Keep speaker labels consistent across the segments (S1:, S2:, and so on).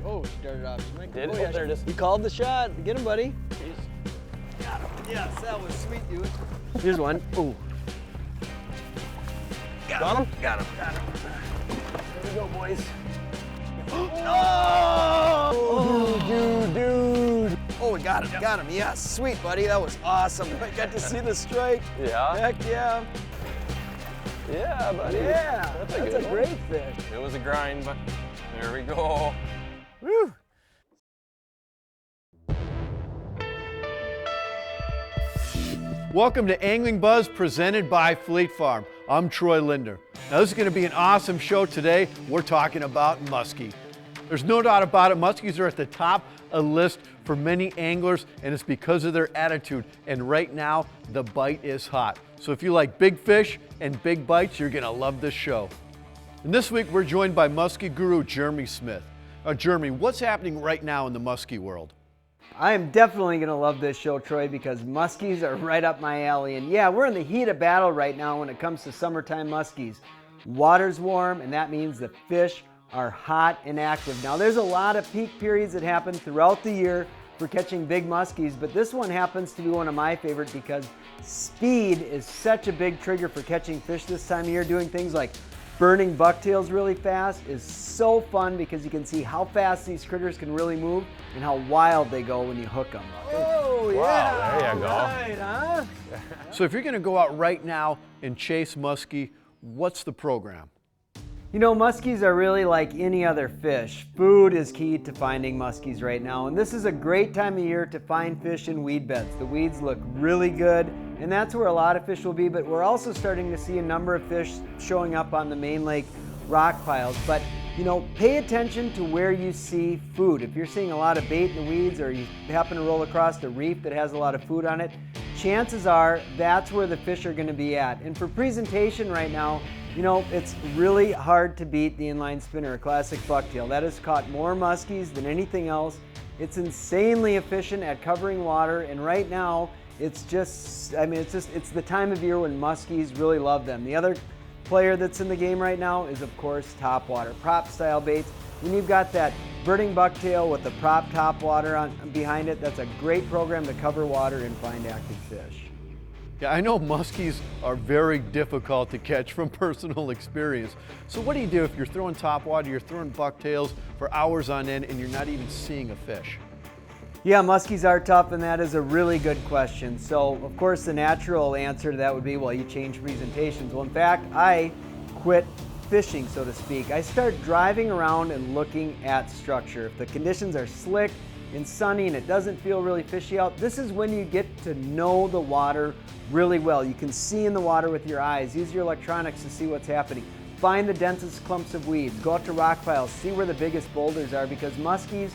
S1: Oh, she darted off. She might
S2: Did?
S1: oh,
S2: Oh,
S1: yeah,
S2: there it is.
S1: You called the shot. Get him, buddy.
S2: Jeez.
S1: Got him. Yes, that was sweet, dude.
S2: Here's one. Ooh. Got him?
S1: Got him.
S2: There we go, boys.
S1: Oh, dude. Oh, we got him. Got him. Yes, sweet, buddy. That was awesome. I got to see the strike.
S2: Yeah?
S1: Heck yeah.
S2: Yeah, buddy.
S1: Yeah,
S2: That's a
S1: great fish.
S2: It was a grind, but there we go.
S1: Woo.
S3: Welcome to AnglingBuzz presented by Fleet Farm. I'm Troy Linder. Now this is going to be an awesome show today. We're talking about muskie. There's no doubt about it, muskies are at the top of the list for many anglers, and it's because of their attitude. And right now, the bite is hot. So if you like big fish and big bites, you're going to love this show. And this week we're joined by muskie guru Jeremy Smith. Jeremy, what's happening right now in the muskie world?
S1: I am definitely going to love this show, Troy, because muskies are right up my alley. And yeah, we're in the heat of battle right now when it comes to summertime muskies. Water's warm, and that means the fish are hot and active. Now, there's a lot of peak periods that happen throughout the year for catching big muskies, but this one happens to be one of my favorite because speed is such a big trigger for catching fish this time of year. Doing things like burning bucktails really fast is so fun because you can see how fast these critters can really move and how wild they go when you hook them.
S3: Oh,
S2: yeah. Wow, there you go.
S1: Right, huh?
S3: So if you're going to go out right now and chase muskie, what's the program?
S1: You know, muskies are really like any other fish. Food is key to finding muskies right now, and this is a great time of year to find fish in weed beds. The weeds look really good, and that's where a lot of fish will be, but we're also starting to see a number of fish showing up on the main lake rock piles. But, you know, pay attention to where you see food. If you're seeing a lot of bait in the weeds or you happen to roll across a reef that has a lot of food on it, chances are that's where the fish are going to be at. And for presentation right now, you know, it's really hard to beat the inline spinner, a classic bucktail. That has caught more muskies than anything else. It's insanely efficient at covering water, and right now, it's just, it's the time of year when muskies really love them. The other player that's in the game right now is, of course, topwater, prop style baits. When you've got that birding bucktail with the prop topwater behind it, that's a great program to cover water and find active fish.
S3: Yeah, I know muskies are very difficult to catch from personal experience. So what do you do if you're throwing topwater, you're throwing bucktails for hours on end and you're not even seeing a fish?
S1: Yeah, muskies are tough, and that is a really good question. So, of course, the natural answer to that would be, well, you change presentations. Well, in fact, I quit fishing, so to speak. I start driving around and looking at structure. If the conditions are slick and sunny and it doesn't feel really fishy out, this is when you get to know the water really well. You can see in the water with your eyes, use your electronics to see what's happening. Find the densest clumps of weeds, go out to rock piles, see where the biggest boulders are, because muskies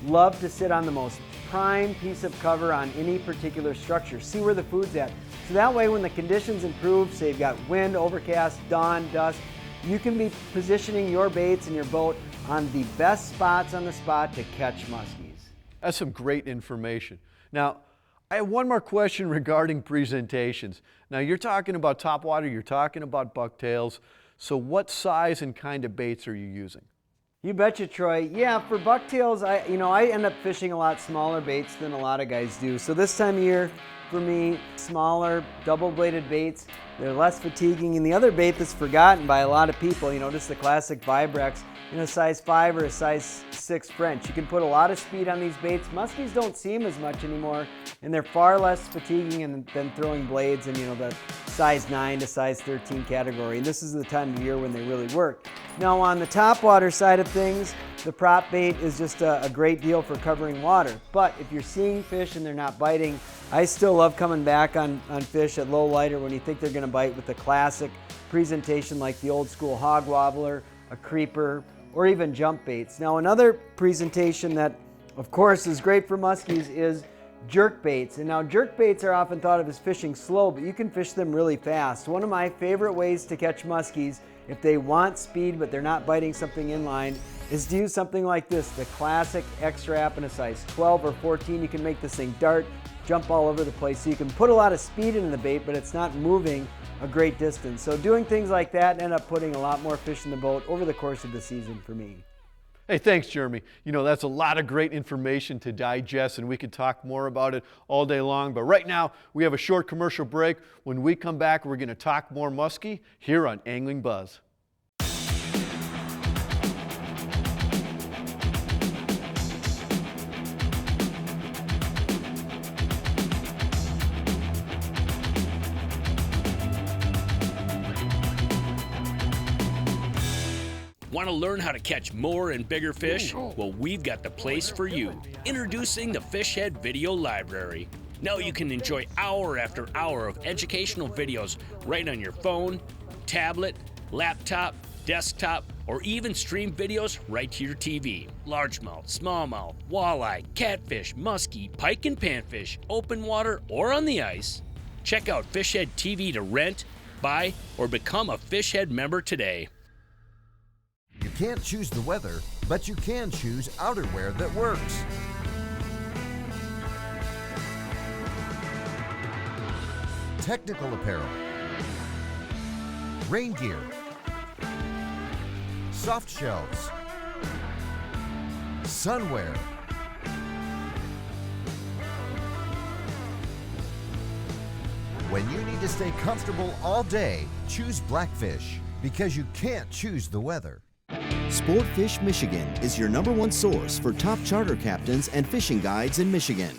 S1: love to sit on the most prime piece of cover on any particular structure. See where the food's at. So that way when the conditions improve, say you've got wind, overcast, dawn, dusk, you can be positioning your baits and your boat on the best spots on the spot to catch muskies.
S3: That's some great information. Now, I have one more question regarding presentations. Now, you're talking about topwater, you're talking about bucktails. So what size and kind of baits are you using?
S1: You betcha, Troy. Yeah, for bucktails, I end up fishing a lot smaller baits than a lot of guys do. So this time of year, for me, smaller, double-bladed baits, they're less fatiguing. And the other bait that's forgotten by a lot of people, you know, just the classic Vibrex in a size 5 or a size 6 French. You can put a lot of speed on these baits. Muskies don't see them as much anymore, and they're far less fatiguing than throwing blades in, you know, the size 9 to size 13 category. And this is the time of year when they really work. Now, on the topwater side of things, the prop bait is just a great deal for covering water. But if you're seeing fish and they're not biting, I still love coming back on fish at low light or when you think they're going to bite with a classic presentation like the old school hog wobbler, a creeper, or even jump baits. Now, another presentation that, of course, is great for muskies is jerk baits. And now jerk baits are often thought of as fishing slow, but you can fish them really fast. One of my favorite ways to catch muskies, if they want speed but they're not biting something inline, is to use something like this, the classic X-Wrap in a size 12 or 14. You can make this thing dart, jump all over the place. So you can put a lot of speed into the bait, but it's not moving a great distance. So doing things like that end up putting a lot more fish in the boat over the course of the season for me.
S3: Hey, thanks, Jeremy. You know, that's a lot of great information to digest, and we could talk more about it all day long. But right now, we have a short commercial break. When we come back, we're going to talk more muskie here on Angling Buzz.
S4: Want to learn how to catch more and bigger fish? Well, we've got the place for you. Introducing the Fish Head Video Library. Now you can enjoy hour after hour of educational videos right on your phone, tablet, laptop, desktop, or even stream videos right to your TV. Largemouth, smallmouth, walleye, catfish, muskie, pike and panfish, open water or on the ice. Check out Fish Head TV to rent, buy, or become a Fish Head member today.
S5: You can't choose the weather, but you can choose outerwear that works. Technical apparel, rain gear, soft shells, sunwear, when you need to stay comfortable all day, choose Blackfish, because you can't choose the weather.
S6: Sportfish Michigan is your #1 source for top charter captains and fishing guides in Michigan.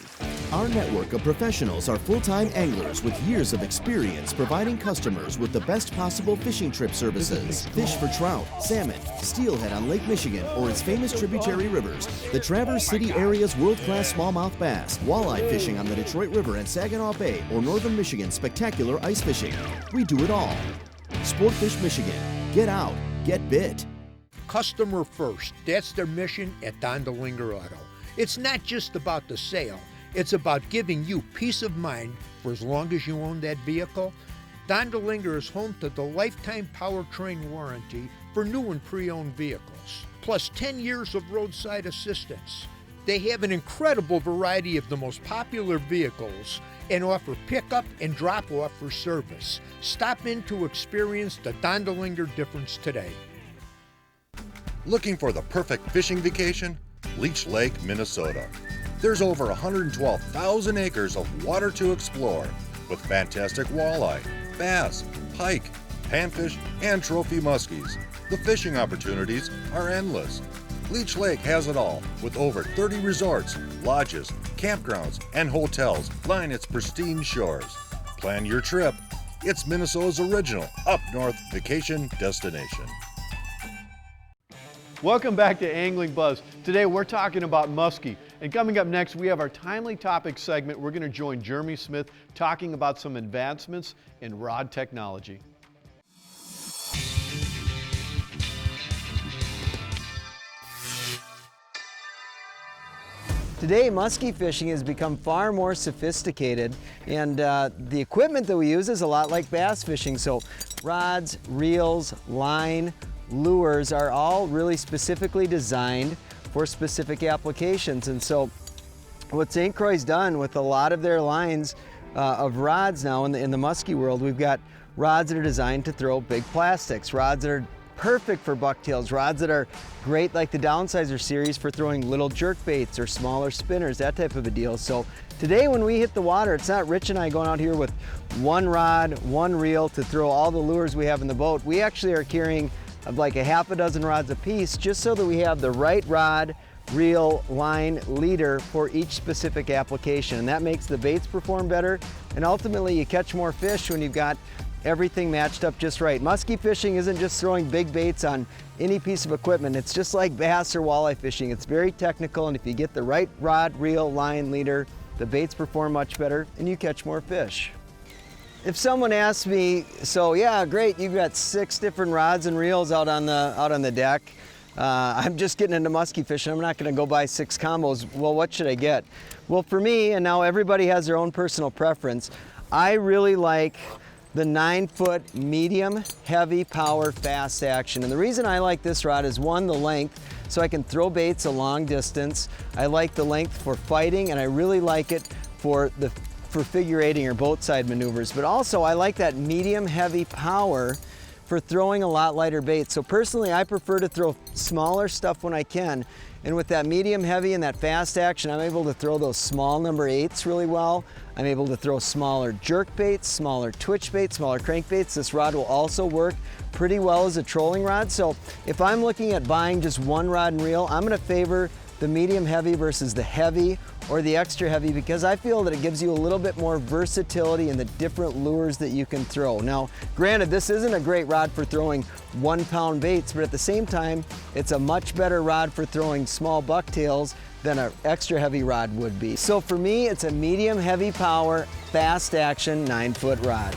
S6: Our network of professionals are full-time anglers with years of experience providing customers with the best possible fishing trip services. Fish for trout, salmon, steelhead on Lake Michigan or its famous tributary rivers, the Traverse City area's world-class smallmouth bass, walleye fishing on the Detroit River and Saginaw Bay, or northern Michigan's spectacular ice fishing. We do it all. Sportfish Michigan. Get out. Get bit.
S7: Customer first. That's their mission at Dondelinger Auto. It's not just about the sale. It's about giving you peace of mind for as long as you own that vehicle. Dondelinger is home to the lifetime powertrain warranty for new and pre-owned vehicles, plus 10 years of roadside assistance. They have an incredible variety of the most popular vehicles and offer pickup and drop-off for service. Stop in to experience the Dondelinger difference today.
S8: Looking for the perfect fishing vacation? Leech Lake, Minnesota. There's over 112,000 acres of water to explore with fantastic walleye, bass, pike, panfish, and trophy muskies. The fishing opportunities are endless. Leech Lake has it all with over 30 resorts, lodges, campgrounds, and hotels line its pristine shores. Plan your trip. It's Minnesota's original up-north vacation destination.
S3: Welcome back to Angling Buzz. Today we're talking about muskie. And coming up next, we have our timely topic segment. We're going to join Jeremy Smith talking about some advancements in rod technology.
S1: Today, muskie fishing has become far more sophisticated, and the equipment that we use is a lot like bass fishing. So rods, reels, line, lures are all really specifically designed for specific applications. And so what St. Croix's done with a lot of their lines of rods now in the muskie world, we've got rods that are designed to throw big plastics, rods that are perfect for bucktails, rods that are great like the Downsizer series for throwing little jerk baits or smaller spinners, that type of a deal. So today when we hit the water, it's not Rich and I going out here with one rod, one reel to throw all the lures we have in the boat. We actually are carrying like a half a dozen rods a piece, just so that we have the right rod, reel, line, leader for each specific application. And that makes the baits perform better, and ultimately you catch more fish when you've got everything matched up just right. Muskie fishing isn't just throwing big baits on any piece of equipment. It's just like bass or walleye fishing. It's very technical, and if you get the right rod, reel, line, leader, the baits perform much better and you catch more fish. If someone asks me, so yeah, great, you've got 6 different rods and reels out on the deck. I'm just getting into muskie fishing. I'm not going to go buy 6 combos. Well, what should I get? Well, for me, and now everybody has their own personal preference, I really like the 9-foot medium, heavy power, fast action. And the reason I like this rod is, one, the length, so I can throw baits a long distance. I like the length for fighting, and I really like it for figure eighting or boat side maneuvers. But also I like that medium heavy power for throwing a lot lighter baits. So personally, I prefer to throw smaller stuff when I can. And with that medium heavy and that fast action, I'm able to throw those small number 8s really well. I'm able to throw smaller jerk baits, smaller twitch baits, smaller crank baits. This rod will also work pretty well as a trolling rod. So if I'm looking at buying just one rod and reel, I'm gonna favor the medium heavy versus the heavy or the extra heavy, because I feel that it gives you a little bit more versatility in the different lures that you can throw. Now, granted, this isn't a great rod for throwing 1 pound baits, but at the same time, it's a much better rod for throwing small bucktails than an extra heavy rod would be. So for me, it's a medium heavy power, fast action 9-foot rod.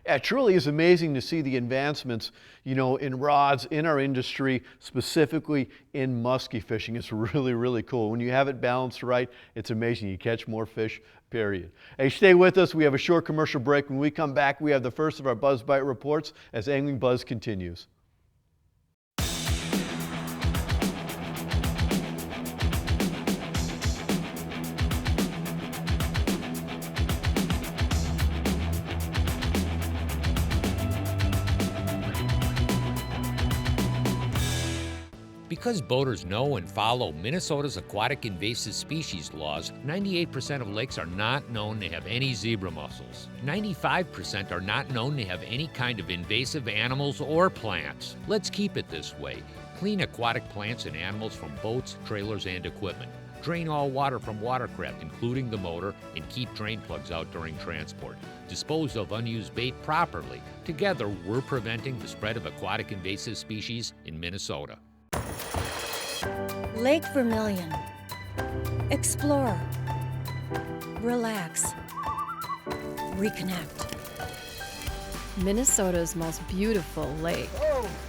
S3: It truly is amazing to see the advancements, you know, in rods in our industry, specifically in musky fishing. It's really, really cool. When you have it balanced right, it's amazing. You catch more fish, period. Hey, stay with us. We have a short commercial break. When we come back, we have the first of our Buzz Bite reports as Angling Buzz continues.
S9: Because boaters know and follow Minnesota's aquatic invasive species laws, 98% of lakes are not known to have any zebra mussels. 95% are not known to have any kind of invasive animals or plants. Let's keep it this way. Clean aquatic plants and animals from boats, trailers, and equipment. Drain all water from watercraft, including the motor, and keep drain plugs out during transport. Dispose of unused bait properly. Together, we're preventing the spread of aquatic invasive species in Minnesota.
S10: Lake Vermilion. Explore. Relax. Reconnect.
S11: Minnesota's most beautiful lake.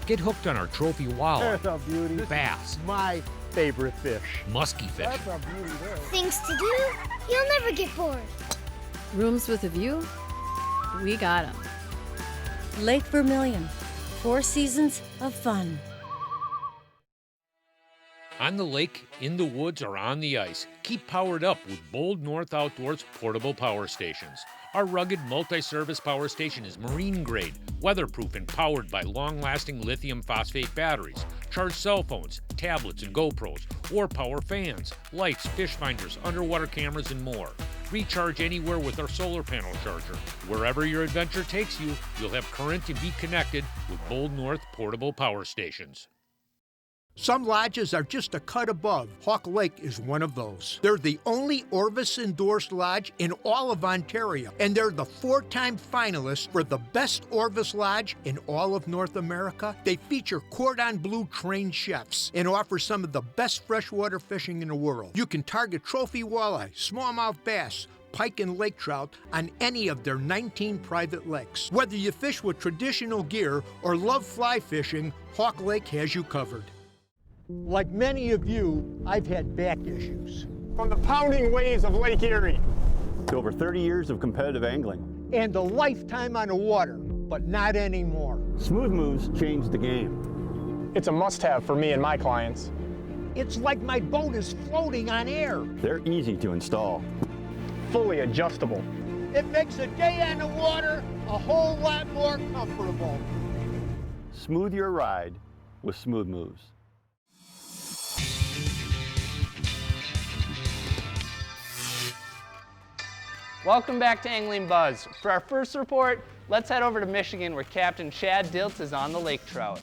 S9: Get hooked on our trophy walleye,
S12: That's a beauty.
S9: bass,
S12: My favorite fish.
S9: musky fish,
S12: That's a beauty there.
S10: Things to do? You'll never get bored.
S11: Rooms with a view? We got 'em.
S10: Lake Vermilion. 4 seasons of fun.
S9: on the lake, in the woods, or on the ice. Keep powered up with Bold North Outdoors portable power stations. Our rugged multi-service power station is marine grade, weatherproof, and powered by long-lasting lithium phosphate batteries. Charge cell phones, tablets, and GoPros, or power fans, lights, fish finders, underwater cameras, and more. Recharge anywhere with our solar panel charger. Wherever your adventure takes you, you'll have current to be connected with Bold North portable power stations.
S7: Some lodges are just a cut above. Hawk Lake is one of those. They're the only Orvis-endorsed lodge in all of Ontario, and they're the 4-time finalists for the best Orvis lodge in all of North America. They feature cordon bleu trained chefs and offer some of the best freshwater fishing in the world. You can target trophy walleye, smallmouth bass, pike, and lake trout on any of their 19 private lakes. Whether you fish with traditional gear or love fly fishing, Hawk Lake has you covered.
S12: Like many of you, I've had back issues. From the pounding waves of Lake Erie.
S13: To over 30 years of competitive angling.
S12: And a lifetime on the water, but not anymore.
S13: Smooth Moves changed the game.
S14: It's a must-have for me and my clients.
S12: It's like my boat is floating on air.
S13: They're easy to install.
S14: Fully adjustable.
S12: It makes a day on the water a whole lot more comfortable.
S13: Smooth your ride with Smooth Moves.
S15: Welcome back to AnglingBuzz. For our first report, let's head over to Michigan where Captain Chad Diltz is on the lake trout.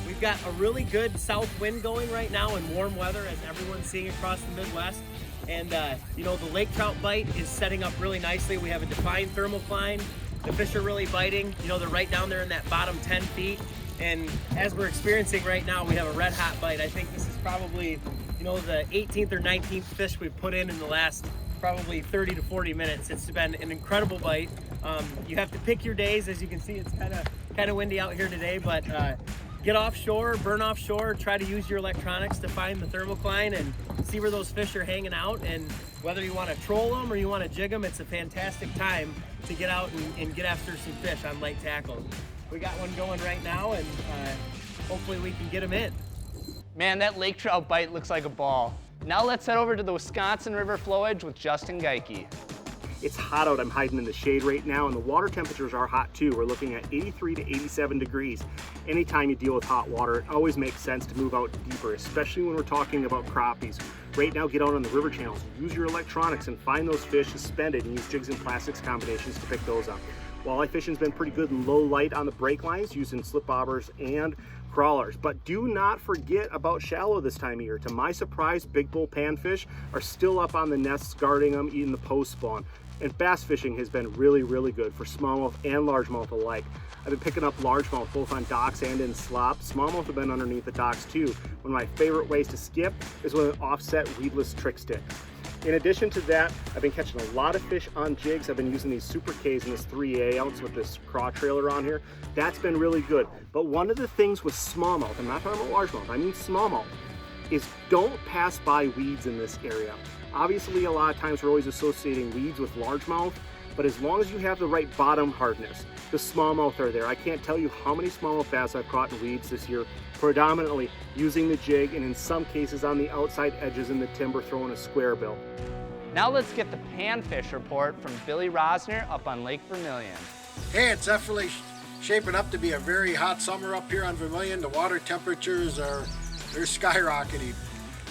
S16: We've got a really good south wind going right now and warm weather as everyone's seeing across the Midwest. And you know, the lake trout bite is setting up really nicely. We have a defined thermocline. The fish are really biting. You know, they're right down there in that bottom 10 feet. And as we're experiencing right now, we have a red hot bite. I think this is probably, you know, the 18th or 19th fish we've put in the last probably 30 to 40 minutes. It's been an incredible bite. You have to pick your days. As you can see, it's kind of windy out here today, but get offshore, burn offshore, try to use your electronics to find the thermocline and see where those fish are hanging out. And whether you want to troll them or you want to jig them, it's a fantastic time to get out and get after some fish on light tackle. We got one going right now, and hopefully we can get them in.
S15: Man, that lake trout bite looks like a ball. Now let's head over to the Wisconsin River Flowage with Justin Geike.
S14: It's hot out. I'm hiding in the shade right now, and the water temperatures are hot too. We're looking at 83 to 87 degrees. Anytime you deal with hot water, it always makes sense to move out deeper, especially when we're talking about crappies. Right now, get out on the river channels, use your electronics, and find those fish suspended, and use jigs and plastics combinations to pick those up. Walleye fishing's been pretty good in low light on the break lines, using slip bobbers and crawlers. But do not forget about shallow this time of year. To my surprise, big bull panfish are still up on the nests, guarding them, eating the post spawn. And bass fishing has been really, really good for smallmouth and largemouth alike. I've been picking up largemouth both on docks and in slop. Smallmouth have been underneath the docks too. One of my favorite ways to skip is with an offset weedless trick stick. In addition to that, I've been catching a lot of fish on jigs. I've been using these Super Ks and this 3A outs with this craw trailer on here. That's been really good. But one of the things with smallmouth, I'm not talking about largemouth, I mean smallmouth, is don't pass by weeds in this area. Obviously, a lot of times we're always associating weeds with largemouth, but as long as you have the right bottom hardness, the smallmouth are there. I can't tell you how many smallmouth bass I've caught in weeds this year, predominantly using the jig, and in some cases on the outside edges in the timber throwing a square bill.
S15: Now let's get the panfish report from Billy Rosner up on Lake Vermilion.
S17: Hey, it's definitely shaping up to be a very hot summer up here on Vermilion. The water temperatures they're skyrocketing.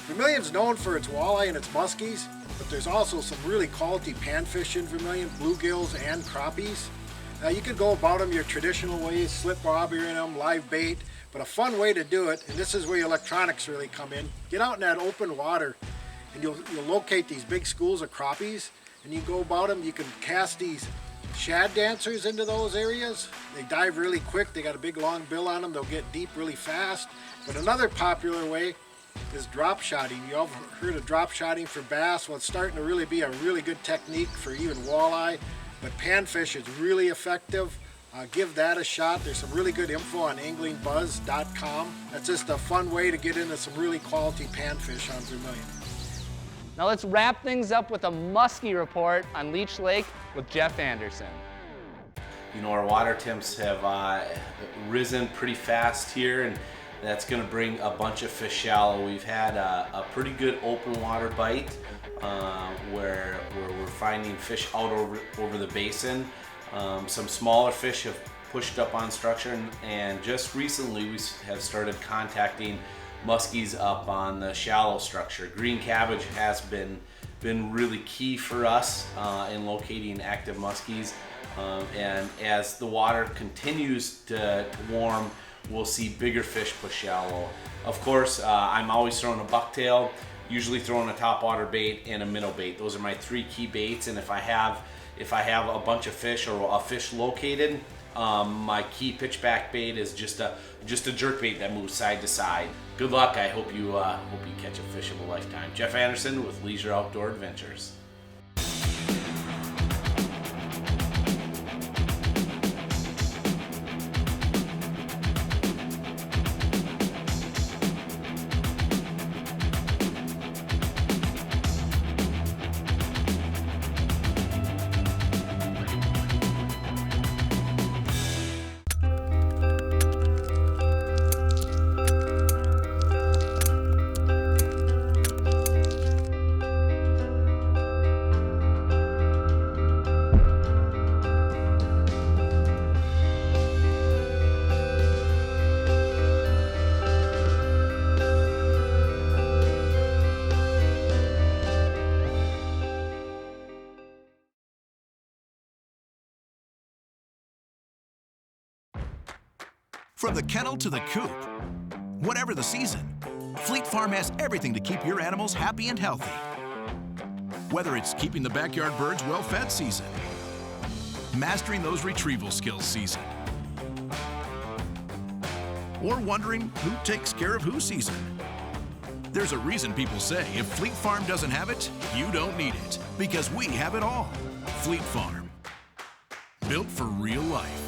S17: Vermilion's known for its walleye and its muskies, but there's also some really quality panfish in Vermilion, bluegills and crappies. Now you could go about them your traditional ways, slip bobber in them, live bait, but a fun way to do it, and this is where your electronics really come in, get out in that open water and you'll locate these big schools of crappies, and you go about them. You can cast these shad dancers into those areas. They dive really quick, they got a big long bill on them, they'll get deep really fast. But another popular way is drop shotting. You all heard of drop shotting for bass? Well, it's starting to really be a really good technique for even walleye, but panfish is really effective. Give that a shot. There's some really good info on AnglingBuzz.com. That's just a fun way to get into some really quality panfish on Vermilion.
S15: Now let's wrap things up with a muskie report on Leech Lake with Jeff Anderson.
S18: You know, our water temps have risen pretty fast here, and that's going to bring a bunch of fish shallow. We've had a pretty good open water bite where we're finding fish out over the basin. Some smaller fish have pushed up on structure, and just recently we have started contacting muskies up on the shallow structure. Green cabbage has been really key for us in locating active muskies, and as the water continues to warm, we'll see bigger fish push shallow. Of course, I'm always throwing a bucktail, usually throwing a topwater bait and a minnow bait. Those are my three key baits, and if I have a bunch of fish or a fish located, my key pitchback bait is just a jerk bait that moves side to side. Good luck. I hope you catch a fish of a lifetime. Jeff Anderson with Leisure Outdoor Adventures.
S19: From the kennel to the coop, whatever the season, Fleet Farm has everything to keep your animals happy and healthy. Whether it's keeping the backyard birds well-fed season, mastering those retrieval skills season, or wondering who takes care of who season. There's a reason people say if Fleet Farm doesn't have it, you don't need it, because we have it all. Fleet Farm, built for real life.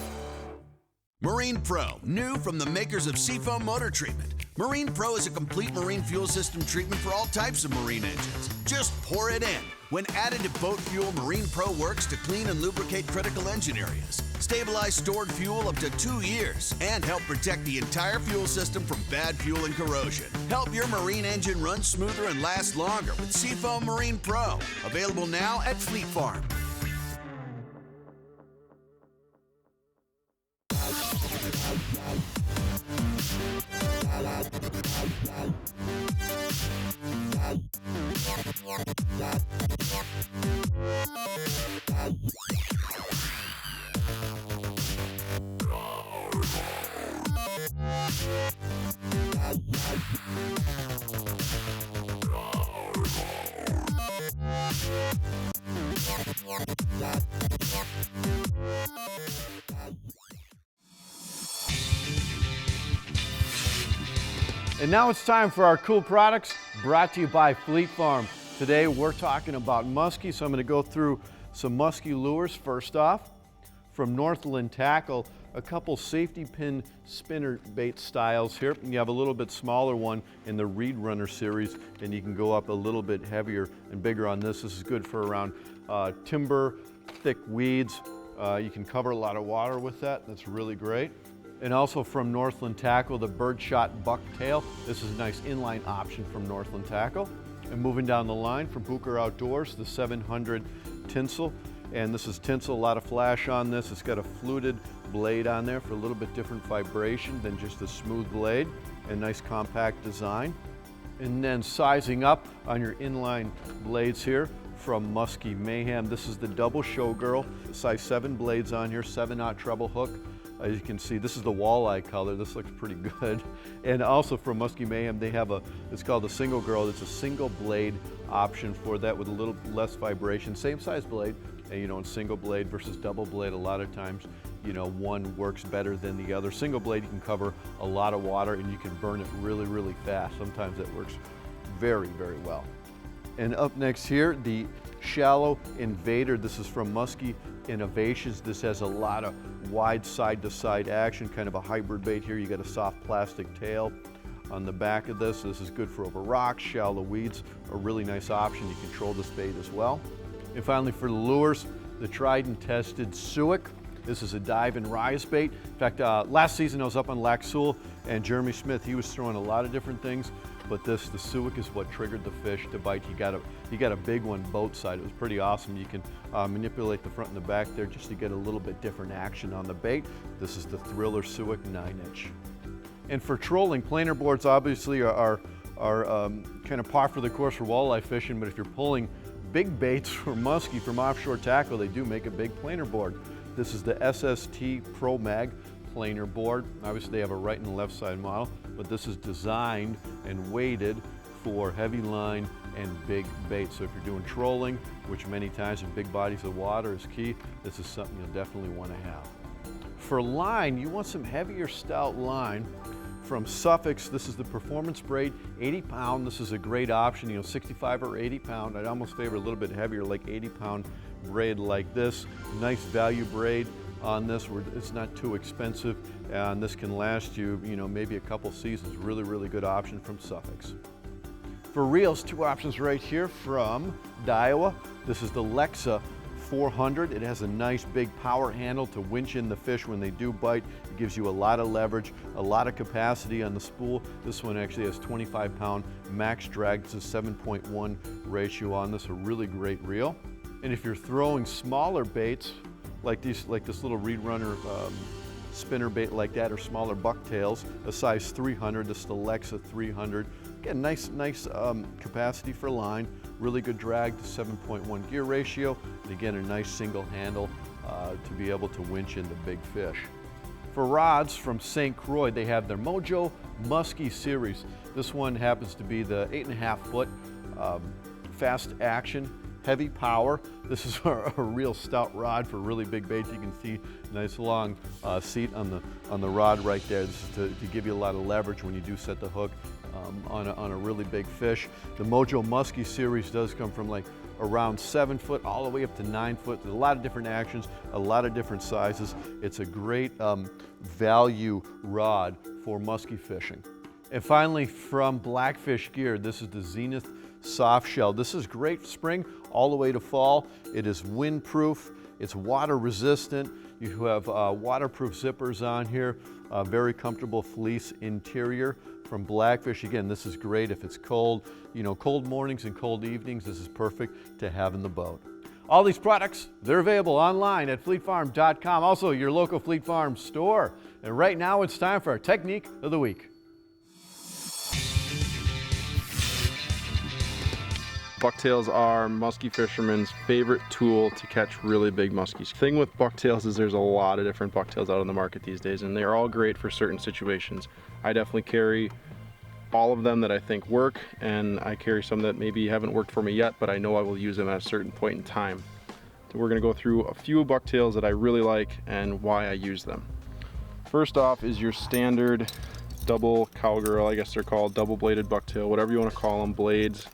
S20: Marine Pro, new from the makers of Seafoam Motor Treatment. Marine Pro is a complete marine fuel system treatment for all types of marine engines. Just pour it in. When added to boat fuel, Marine Pro works to clean and lubricate critical engine areas, stabilize stored fuel up to 2 years, and help protect the entire fuel system from bad fuel and corrosion. Help your marine engine run smoother and last longer with Seafoam Marine Pro. Available now at Fleet Farm.
S3: And now it's time for our cool products brought to you by Fleet Farm. Today we're talking about muskies, so I'm going to go through some musky lures. First off, from Northland Tackle, a couple safety pin spinner bait styles here. You have a little bit smaller one in the Reed Runner series, and you can go up a little bit heavier and bigger on this. This is good for around timber, thick weeds. You can cover a lot of water with that. That's really great. And also from Northland Tackle, the Birdshot Bucktail. This is a nice inline option from Northland Tackle. And moving down the line from Booker Outdoors, the 700 Tinsel. And this is tinsel, a lot of flash on this. It's got a fluted blade on there for a little bit different vibration than just a smooth blade, and nice compact design. And then sizing up on your inline blades here from Musky Mayhem. This is the double showgirl, size 7 blades on here, 7/0 treble hook. As you can see, this is the walleye color. This looks pretty good. And also from Musky Mayhem, they have it's called the single girl. It's a single blade option for that with a little less vibration. Same size blade, and in single blade versus double blade, a lot of times, one works better than the other. Single blade, you can cover a lot of water and you can burn it really, really fast. Sometimes it works very, very well. And up next here, the Shallow Invader. This is from Muskie Innovations. This has a lot of wide side-to-side action, kind of a hybrid bait here. You got a soft plastic tail on the back of this. This is good for over rocks, shallow weeds, a really nice option. You control this bait as well. And finally for the lures, the tried and tested Suick. This is a dive and rise bait. In fact, last season I was up on Lac Seul, and Jeremy Smith, he was throwing a lot of different things, but the Suick is what triggered the fish to bite. He got a big one boat side. It was pretty awesome. You can manipulate the front and the back there just to get a little bit different action on the bait. This is the Thriller Suick 9-inch. And for trolling, planer boards obviously are kind of par for the course for walleye fishing, but if you're pulling big baits for muskie from offshore tackle, they do make a big planer board. This is the SST Pro Mag planer board. Obviously they have a right and left side model, but this is designed and weighted for heavy line and big bait. So if you're doing trolling, which many times in big bodies of water is key, this is something you'll definitely want to have. For line, you want some heavier stout line. From Suffix, this is the Performance Braid 80-pound. This is a great option, 65 or 80-pound. I'd almost favor a little bit heavier, like 80-pound braid like this. Nice value braid on this, where it's not too expensive, and this can last you, maybe a couple seasons. Really, really good option from Suffix. For reels, 2 options right here from Daiwa. This is the Lexa 400. It has a nice big power handle to winch in the fish when they do bite. It gives you a lot of leverage, a lot of capacity on the spool. This one actually has 25-pound max drag. It's a 7.1 ratio on this, a really great reel. And if you're throwing smaller baits, like this little Reed Runner spinner bait like that, or smaller bucktails, a size 300, this is the Lexa 300. Again, nice capacity for line, really good drag to 7.1 gear ratio, and again, a nice single handle to be able to winch in the big fish. For rods from St. Croix, they have their Mojo Muskie series. This one happens to be the 8.5 foot fast action, heavy power. This is a real stout rod for really big baits. You can see nice long seat on the rod right there. This is to give you a lot of leverage when you do set the hook on a really big fish. The Mojo Muskie series does come from like around 7 foot all the way up to 9 foot. There's a lot of different actions, a lot of different sizes. It's a great value rod for muskie fishing. And finally, from Blackfish Gear, this is the Zenith Soft Shell. This is great spring all the way to fall. It is windproof, it's water resistant. You have waterproof zippers on here, very comfortable fleece interior from Blackfish. Again, this is great if it's cold, cold mornings and cold evenings. This is perfect to have in the boat. All these products, they're available online at fleetfarm.com, also your local Fleet Farm store. And right now it's time for our Technique of the Week.
S21: Bucktails are musky fishermen's favorite tool to catch really big muskies. The thing with bucktails is there's a lot of different bucktails out on the market these days, and they're all great for certain situations. I definitely carry all of them that I think work, and I carry some that maybe haven't worked for me yet, but I know I will use them at a certain point in time. So we're gonna go through a few bucktails that I really like and why I use them. First off is your standard double cowgirl, I guess they're called, double-bladed bucktail, whatever you want to call them, blades.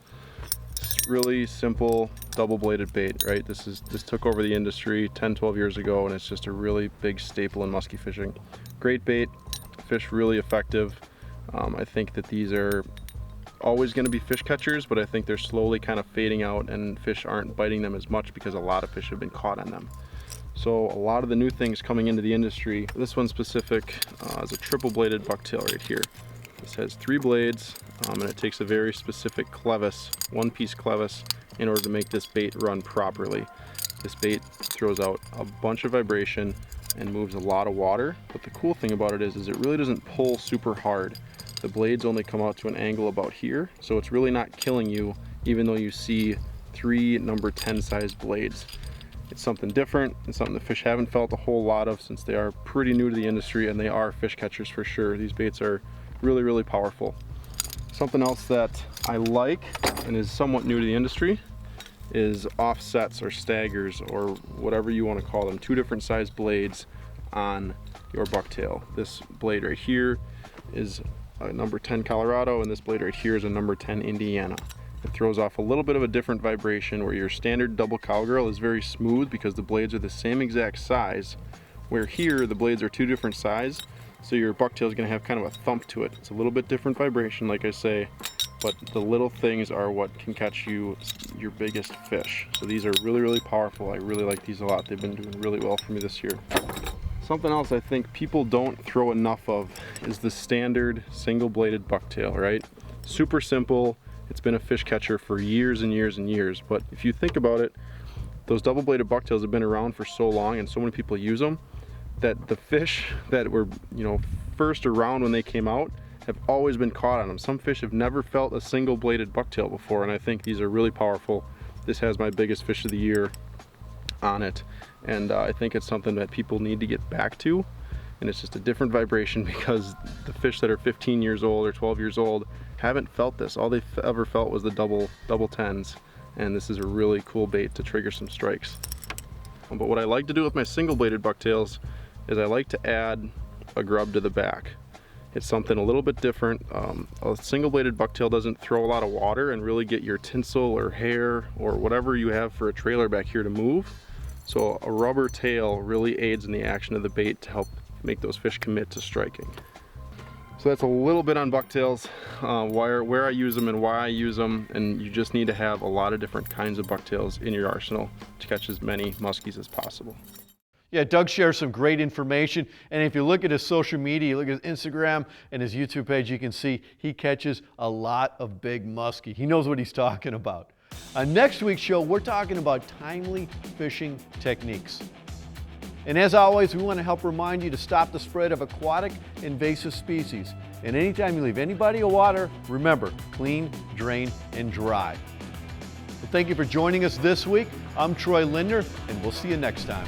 S21: It's really simple double-bladed bait, right? This took over the industry 10-12 years ago, and it's just a really big staple in musky fishing. Great bait, fish really effective. I think that these are always going to be fish catchers, but I think they're slowly kind of fading out, and fish aren't biting them as much because a lot of fish have been caught on them. So a lot of the new things coming into the industry, this one specific is a triple-bladed bucktail right here. This has 3 blades, and it takes a very specific clevis, one-piece clevis, in order to make this bait run properly. This bait throws out a bunch of vibration and moves a lot of water, but the cool thing about it is it really doesn't pull super hard. The blades only come out to an angle about here, so it's really not killing you, even though you see 3 number 10 size blades. It's something different. It's something the fish haven't felt a whole lot of since they are pretty new to the industry, and they are fish catchers for sure. These baits are really, really powerful. Something else that I like and is somewhat new to the industry is offsets or staggers, or whatever you want to call them. 2 different size blades on your bucktail. This blade right here is a number 10 Colorado, and this blade right here is a number 10 Indiana. It throws off a little bit of a different vibration, where your standard double cowgirl is very smooth because the blades are the same exact size, where here the blades are 2 different size, so your bucktail is going to have kind of a thump to it. It's a little bit different vibration, like I say, but the little things are what can catch you your biggest fish. So these are really, really powerful. I really like these a lot. They've been doing really well for me this year. Something else I think people don't throw enough of is the standard single-bladed bucktail, right? Super simple. It's been a fish catcher for years and years and years, but if you think about it, those double-bladed bucktails have been around for so long and so many people use them that the fish that were, first around when they came out have always been caught on them. Some fish have never felt a single-bladed bucktail before, and I think these are really powerful. This has my biggest fish of the year on it, and I think it's something that people need to get back to, and it's just a different vibration because the fish that are 15 years old or 12 years old haven't felt this. All they've ever felt was the double 10s, and this is a really cool bait to trigger some strikes. But what I like to do with my single-bladed bucktails is I like to add a grub to the back. It's something a little bit different. A single-bladed bucktail doesn't throw a lot of water and really get your tinsel or hair or whatever you have for a trailer back here to move. So a rubber tail really aids in the action of the bait to help make those fish commit to striking. So that's a little bit on bucktails, where I use them and why I use them, and you just need to have a lot of different kinds of bucktails in your arsenal to catch as many muskies as possible.
S3: Yeah, Doug shares some great information, and if you look at his social media, you look at his Instagram and his YouTube page, you can see he catches a lot of big muskie. He knows what he's talking about. On next week's show, we're talking about timely fishing techniques. And as always, we want to help remind you to stop the spread of aquatic invasive species. And anytime you leave any body of water, remember, clean, drain, and dry. Well, thank you for joining us this week. I'm Troy Linder, and we'll see you next time.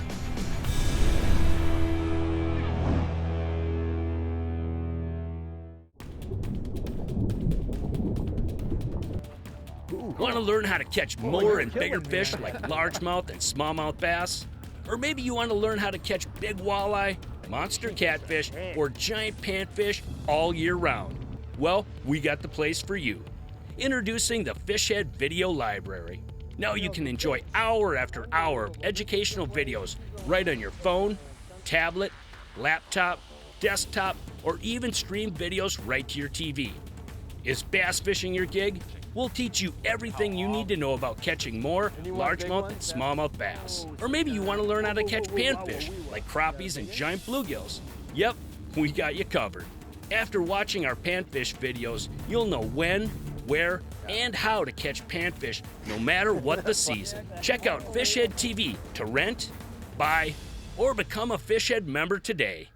S4: Want to learn how to catch more and bigger fish like largemouth and smallmouth bass? Or maybe you want to learn how to catch big walleye, monster catfish, or giant panfish all year round? Well, we got the place for you. Introducing the Fishhead Video Library. Now you can enjoy hour after hour of educational videos right on your phone, tablet, laptop, desktop, or even stream videos right to your TV. Is bass fishing your gig? We'll teach you everything you need to know about catching more largemouth and smallmouth bass. Or maybe you want to learn how to catch panfish like crappies and giant bluegills. Yep, we got you covered. After watching our panfish videos, you'll know when, where, and how to catch panfish no matter what the season. Check out Fishhead TV to rent, buy, or become a Fishhead member today.